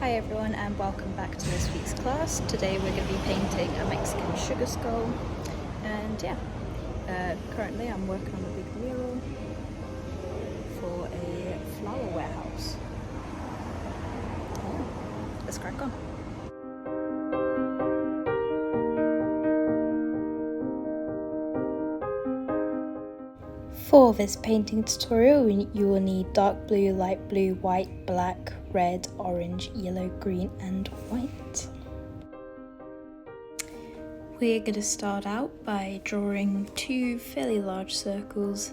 Hi everyone and welcome back to this week's class. Today we're going to be painting a Mexican sugar skull, and currently I'm working on a big mural for a flower warehouse. Let's crack on. For this painting tutorial, you will need dark blue, light blue, white, black, red, orange, yellow, green and white. We're going to start out by drawing two fairly large circles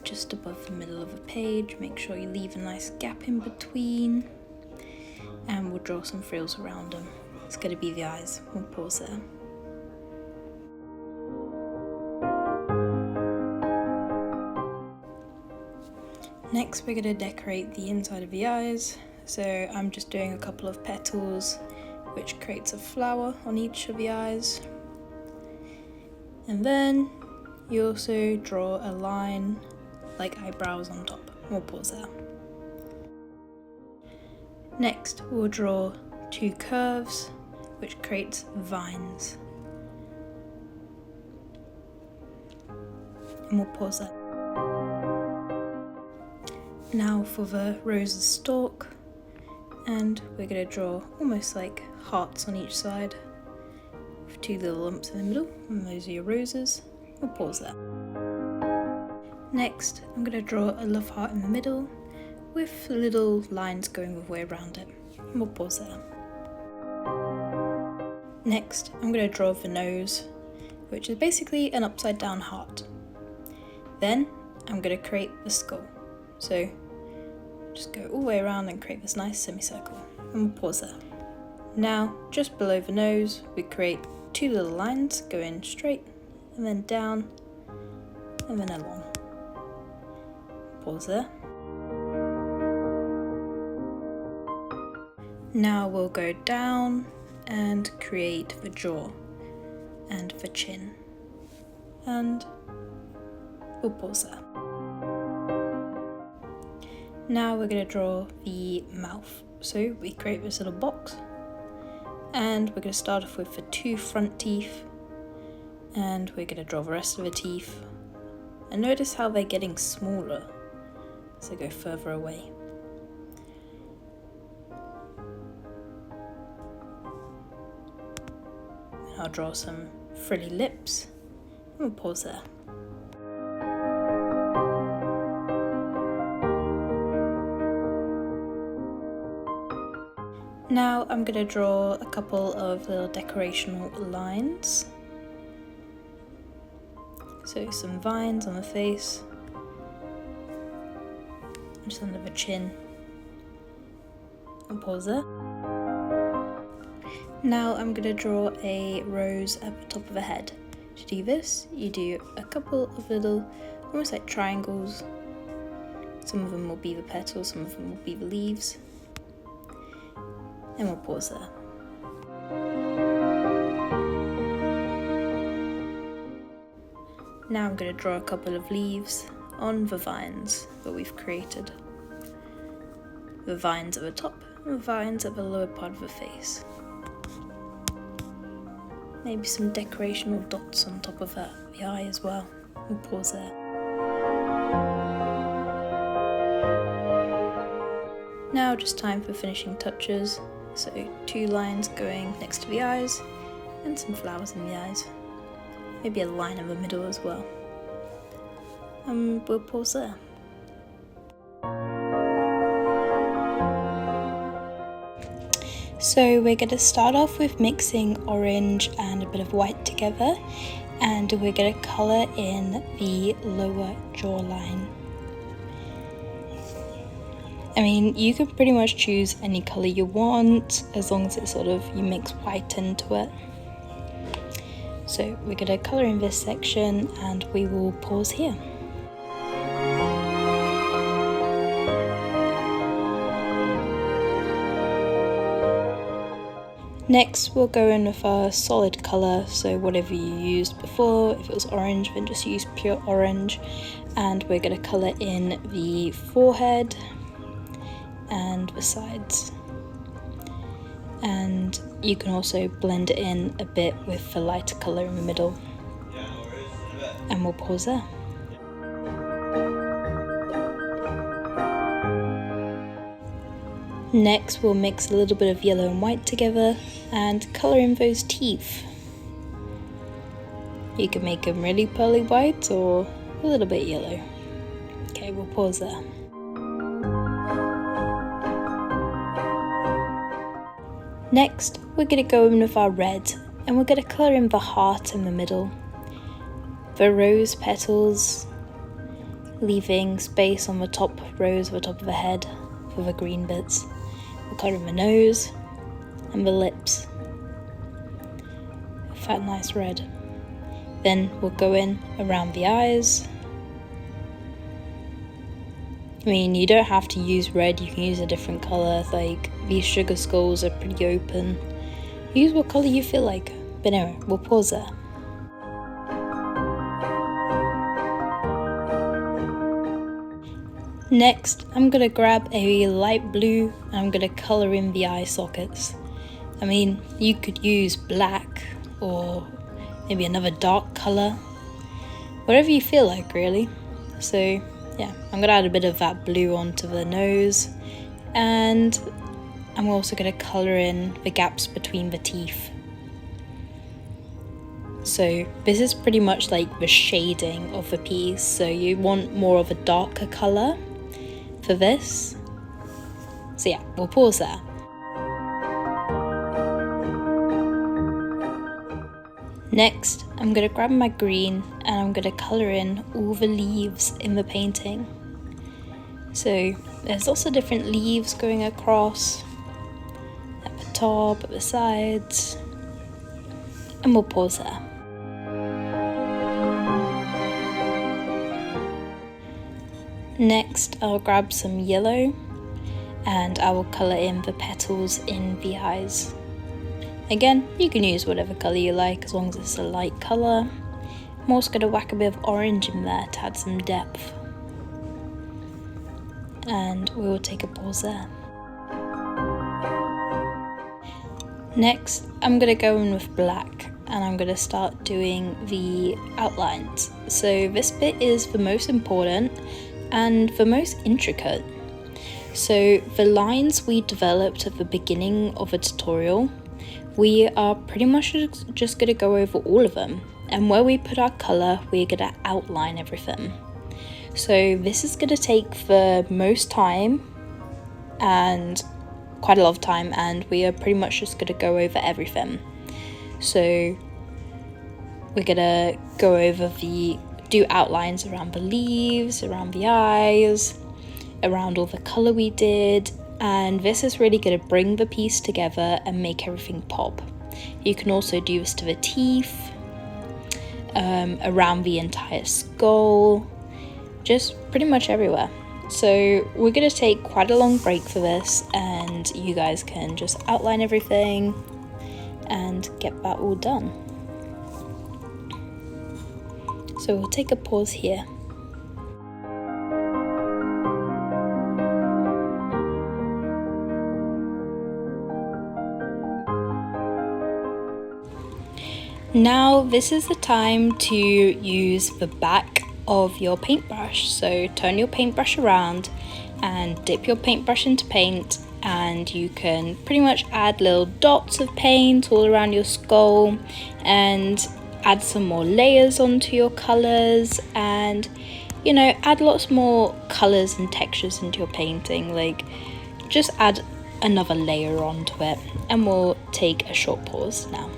just above the middle of the page. Make sure you leave a nice gap in between, and we'll draw some frills around them. It's going to be the eyes. We'll pause there. Next we're going to decorate the inside of the eyes, so I'm just doing a couple of petals which creates a flower on each of the eyes. And then you also draw a line like eyebrows on top. We'll pause there. Next we'll draw two curves which creates vines. And we'll pause there. Now for the rose's stalk, and we're going to draw almost like hearts on each side with two little lumps in the middle, and those are your roses. We'll pause there. Next I'm going to draw a love heart in the middle with little lines going all the way around it, and we'll pause there. Next I'm going to draw the nose, which is basically an upside down heart. Then I'm going to create the skull. So just go all the way around and create this nice semicircle, and we'll pause there. Now just below the nose we create two little lines going straight and then down and then along. Pause there. Now we'll go down and create the jaw and the chin, and we'll pause there. Now we're going to draw the mouth. So we create this little box, and we're going to start off with the two front teeth, and we're going to draw the rest of the teeth. And notice how they're getting smaller as they go further away. And I'll draw some frilly lips, and we'll pause there. Now I'm going to draw a couple of little decorational lines. So some vines on the face, just under the chin, and pause there. Now I'm going to draw a rose at the top of the head. To do this, you do a couple of little, almost like triangles. Some of them will be the petals, some of them will be the leaves. And we'll pause there. Now I'm going to draw a couple of leaves on the vines that we've created. The vines at the top and the vines at the lower part of the face. Maybe some decorational dots on top of the eye as well. We'll pause there. Now just time for finishing touches. So two lines going next to the eyes and some flowers in the eyes. Maybe a line in the middle as well. We'll pause there. So we're going to start off with mixing orange and a bit of white together, and we're going to colour in the lower jawline. I mean, you can pretty much choose any colour you want, as long as it's you mix white into it. So we're going to colour in this section, and we will pause here. Next we'll go in with a solid colour, so whatever you used before. If it was orange, then just use pure orange. And we're going to colour in the forehead and the sides. And you can also blend it in a bit with the lighter colour in the middle. And we'll pause there. Next, we'll mix a little bit of yellow and white together and colour in those teeth. You can make them really pearly white or a little bit yellow. Okay, we'll pause there. Next, we're going to go in with our red and we're going to colour in the heart in the middle, the rose petals, leaving space on the top rows of the top of the head for the green bits. We'll colour in the nose and the lips, that nice red. Then we'll go in around the eyes. I mean, you don't have to use red, you can use a different colour, like these sugar skulls are pretty open. Use what colour you feel like. But anyway, we'll pause there. Next, I'm going to grab a light blue and I'm going to colour in the eye sockets. I mean, you could use black or maybe another dark colour, whatever you feel like really. So yeah, I'm going to add a bit of that blue onto the nose, and I'm also going to colour in the gaps between the teeth. So this is pretty much like the shading of the piece, so you want more of a darker colour for this. So yeah, we'll pause there. Next, I'm going to grab my green and I'm going to colour in all the leaves in the painting. So there's lots of different leaves going across at the top, at the sides, and we'll pause there. Next, I'll grab some yellow and I will colour in the petals in the eyes. Again, you can use whatever colour you like as long as it's a light colour. I'm also going to whack a bit of orange in there to add some depth. And we will take a pause there. Next, I'm going to go in with black and I'm going to start doing the outlines. So this bit is the most important and the most intricate. So the lines we developed at the beginning of a tutorial, we are pretty much just going to go over all of them, and where we put our colour, we're going to outline everything. So this is going to take the most time and quite a lot of time, and we are pretty much just going to go over everything. So we're going to go over do outlines around the leaves, around the eyes, around all the colour we did, and this is really going to bring the piece together and make everything pop. You can also do this to the teeth, around the entire skull, just pretty much everywhere. So we're going to take quite a long break for this, and you guys can just outline everything and get that all done. So we'll take a pause here. Now this is the time to use the back of your paintbrush. So turn your paintbrush around and dip your paintbrush into paint, and you can pretty much add little dots of paint all around your skull and add some more layers onto your colours, and you know, add lots more colours and textures into your painting. Like, just add another layer onto it, and we'll take a short pause now.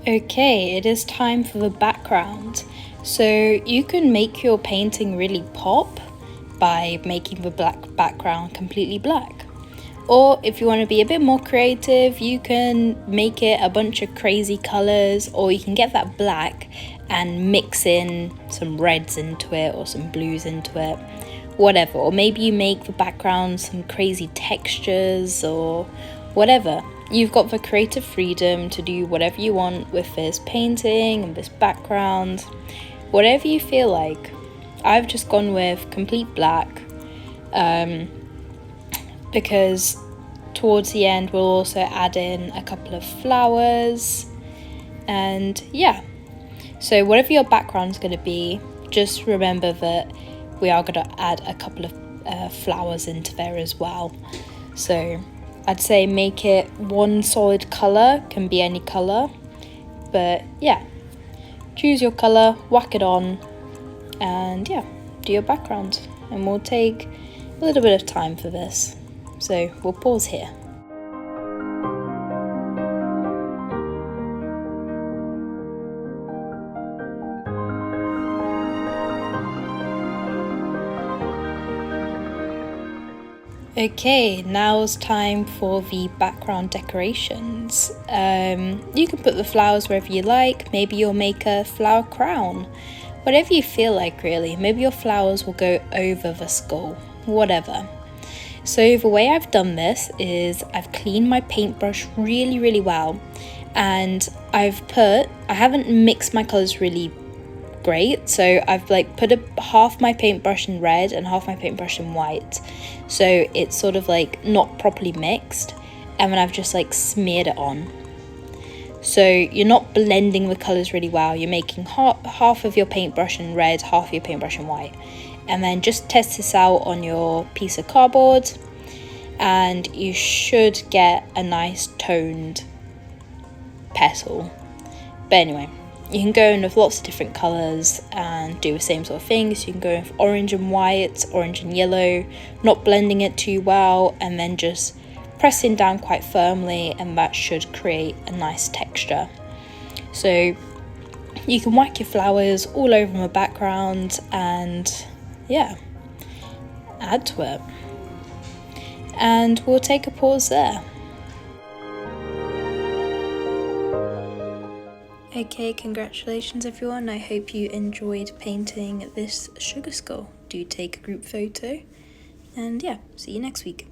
Okay, it is time for the background. So you can make your painting really pop by making the black background completely black. Or if you want to be a bit more creative, you can make it a bunch of crazy colours, or you can get that black and mix in some reds into it or some blues into it, whatever. Or maybe you make the background some crazy textures or whatever. you've got the creative freedom to do whatever you want with this painting and this background, whatever you feel like. I've just gone with complete black because towards the end we'll also add in a couple of flowers, and yeah, so whatever your background's going to be, just remember that we are going to add a couple of flowers into there as well. So I'd say make it one solid colour, can be any colour, but yeah, choose your colour, whack it on, and yeah, do your background. And we'll take a little bit of time for this, so we'll pause here. Okay, now it's time for the background decorations. You can put the flowers wherever you like. Maybe you'll make a flower crown. Whatever you feel like, really. Maybe your flowers will go over the skull. Whatever. So the way I've done this is I've cleaned my paintbrush really well. And I haven't mixed my colours really great, so I've like put half my paintbrush in red and half my paintbrush in white, so it's sort of like not properly mixed, and then I've just like smeared it on. So you're not blending the colours really well, you're making half of your paintbrush in red, half of your paintbrush in white, and then just test this out on your piece of cardboard and you should get a nice toned petal. But anyway, you can go in with lots of different colours and do the same sort of thing. So you can go in with orange and white, orange and yellow, not blending it too well, and then just pressing down quite firmly, and that should create a nice texture. So you can whack your flowers all over the background and yeah, add to it. And we'll take a pause there. Okay, congratulations everyone. I hope you enjoyed painting this sugar skull. Do take a group photo, and yeah, see you next week.